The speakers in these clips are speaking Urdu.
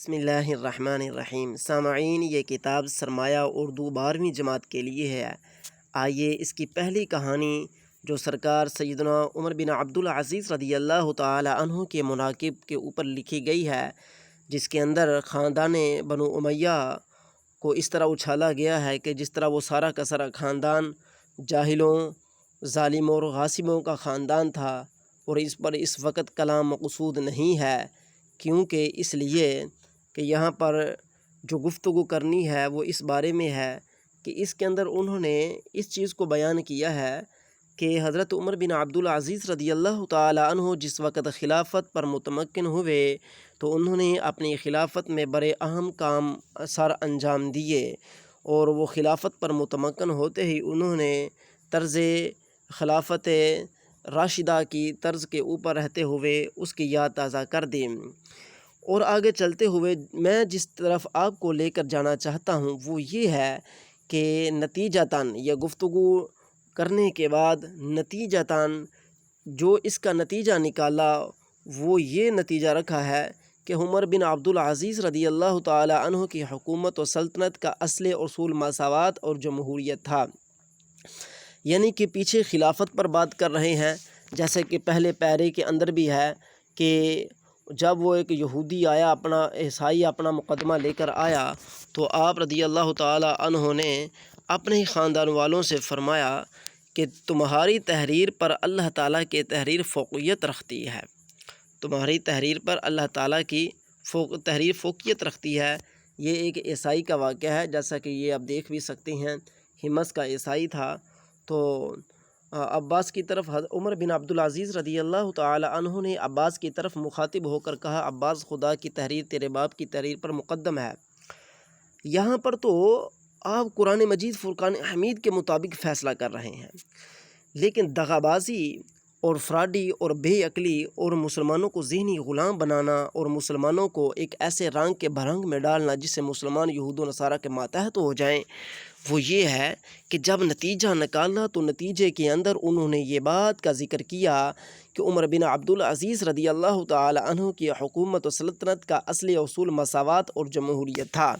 بسم اللہ الرحمن الرحیم۔ سامعین، یہ کتاب سرمایہ اردو 12ویں جماعت کے لیے ہے۔ آئیے اس کی پہلی کہانی جو سرکار سیدنا عمر بن عبدل عزیز رضی اللہ تعالی عنہ کے مناقب کے اوپر لکھی گئی ہے، جس کے اندر خاندان بنو امیہ کو اس طرح اچھالا گیا ہے کہ جس طرح وہ سارا کا سارا خاندان جاہلوں، ظالموں اور غاصبوں کا خاندان تھا، اور اس پر اس وقت کلام مقصود نہیں ہے، کیونکہ اس لیے کہ یہاں پر جو گفتگو کرنی ہے وہ اس بارے میں ہے کہ اس کے اندر انہوں نے اس چیز کو بیان کیا ہے کہ حضرت عمر بن عبدل عزیز رضی اللہ تعالی عنہ جس وقت خلافت پر متمکن ہوئے تو انہوں نے اپنی خلافت میں بڑے اہم کام سر انجام دیے، اور وہ خلافت پر متمکن ہوتے ہی انہوں نے طرز خلافت راشدہ کی طرز کے اوپر رہتے ہوئے اس کی یاد تازہ کر دی۔ اور آگے چلتے ہوئے میں جس طرف آپ کو لے کر جانا چاہتا ہوں وہ یہ ہے کہ نتیجتاً یہ گفتگو کرنے کے بعد نتیجتاً جو اس کا نتیجہ نکالا وہ یہ نتیجہ رکھا ہے کہ عمر بن عبدل عزیز رضی اللہ تعالی عنہ کی حکومت و سلطنت کا اصل اصول مساوات اور جمہوریت تھا، یعنی کہ پیچھے خلافت پر بات کر رہے ہیں، جیسے کہ پہلے پیرے کے اندر بھی ہے کہ جب وہ ایک یہودی آیا، عیسائی اپنا مقدمہ لے کر آیا تو آپ رضی اللہ تعالی عنہ نے اپنے ہی خاندان والوں سے فرمایا کہ تمہاری تحریر پر اللہ تعالیٰ کی تحریر فوقیت رکھتی ہے، تمہاری تحریر پر اللہ تعالیٰ کی تحریر فوقیت رکھتی ہے۔ یہ ایک عیسائی کا واقعہ ہے، جیسا کہ یہ آپ دیکھ بھی سکتے ہیں، ہمس کا عیسائی تھا، تو عباس کی طرف عمر بن عبدل عزیز رضی اللہ تعالی عنہ نے عباس کی طرف مخاطب ہو کر کہا، عباس خدا کی تحریر تیرے باپ کی تحریر پر مقدم ہے۔ یہاں پر تو آپ قرآن مجید فرقان حمید کے مطابق فیصلہ کر رہے ہیں، لیکن دغا بازی اور فراڈی اور بے عقلی اور مسلمانوں کو ذہنی غلام بنانا اور مسلمانوں کو ایک ایسے رنگ کے بھرنگ میں ڈالنا جس سے مسلمان یہود و نصارہ کے ماتحت ہو جائیں، وہ یہ ہے کہ جب نتیجہ نکالا تو نتیجے کے اندر انہوں نے یہ بات کا ذکر کیا کہ عمر بن عبدل عزیز رضی اللہ تعالی عنہ کی حکومت و سلطنت کا اصل اصول مساوات اور جمہوریت تھا،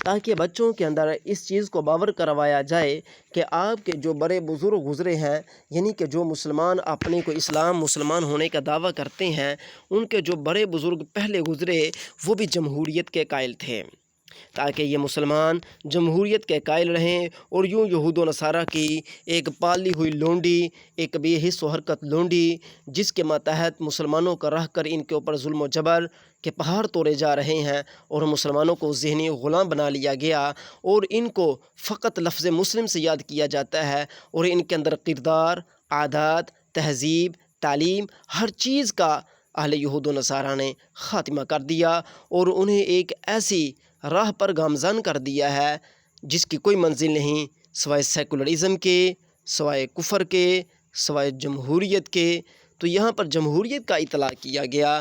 تاکہ بچوں کے اندر اس چیز کو باور کروایا جائے کہ آپ کے جو بڑے بزرگ گزرے ہیں، یعنی کہ جو مسلمان اپنے کو اسلام مسلمان ہونے کا دعویٰ کرتے ہیں، ان کے جو بڑے بزرگ پہلے گزرے وہ بھی جمہوریت کے قائل تھے، تاکہ یہ مسلمان جمہوریت کے قائل رہیں اور یوں یہود و نصارہ کی ایک پالی ہوئی لونڈی، ایک بے حس و حرکت لونڈی جس کے ماتحت مسلمانوں کا رہ کر ان کے اوپر ظلم و جبر کے پہاڑ توڑے جا رہے ہیں، اور مسلمانوں کو ذہنی غلام بنا لیا گیا، اور ان کو فقط لفظ مسلم سے یاد کیا جاتا ہے، اور ان کے اندر کردار، عادات، تہذیب، تعلیم، ہر چیز کا اہل یہود و نصارہ نے خاتمہ کر دیا، اور انہیں ایک ایسی راہ پر گامزن کر دیا ہے جس کی کوئی منزل نہیں سوائے سیکولرزم کے، سوائے کفر کے، سوائے جمہوریت کے۔ تو یہاں پر جمہوریت کا اطلاق کیا گیا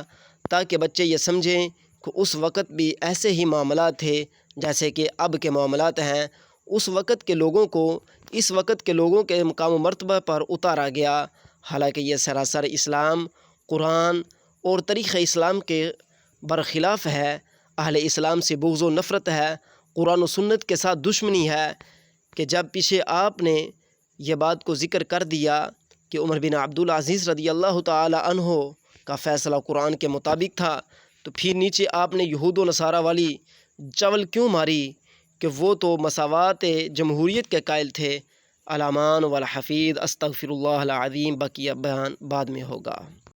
تاکہ بچے یہ سمجھیں کہ اس وقت بھی ایسے ہی معاملات تھے جیسے کہ اب کے معاملات ہیں۔ اس وقت کے لوگوں کو اس وقت کے لوگوں کے مقام و مرتبہ پر اتارا گیا، حالانکہ یہ سراسر اسلام، قرآن اور طریقہ اسلام کے برخلاف ہے۔ اہل اسلام سے بغض و نفرت ہے، قرآن و سنت کے ساتھ دشمنی ہے، کہ جب پیچھے آپ نے یہ بات کو ذکر کر دیا کہ عمر بن عبدل عزیز رضی اللہ تعالی عنہ کا فیصلہ قرآن کے مطابق تھا، تو پھر نیچے آپ نے یہود و نصارہ والی چول کیوں ماری کہ وہ تو مساوات جمہوریت کے قائل تھے۔ الامان والحفیظ، استغفر اللہ العظیم، بقیہ بیان بعد میں ہوگا۔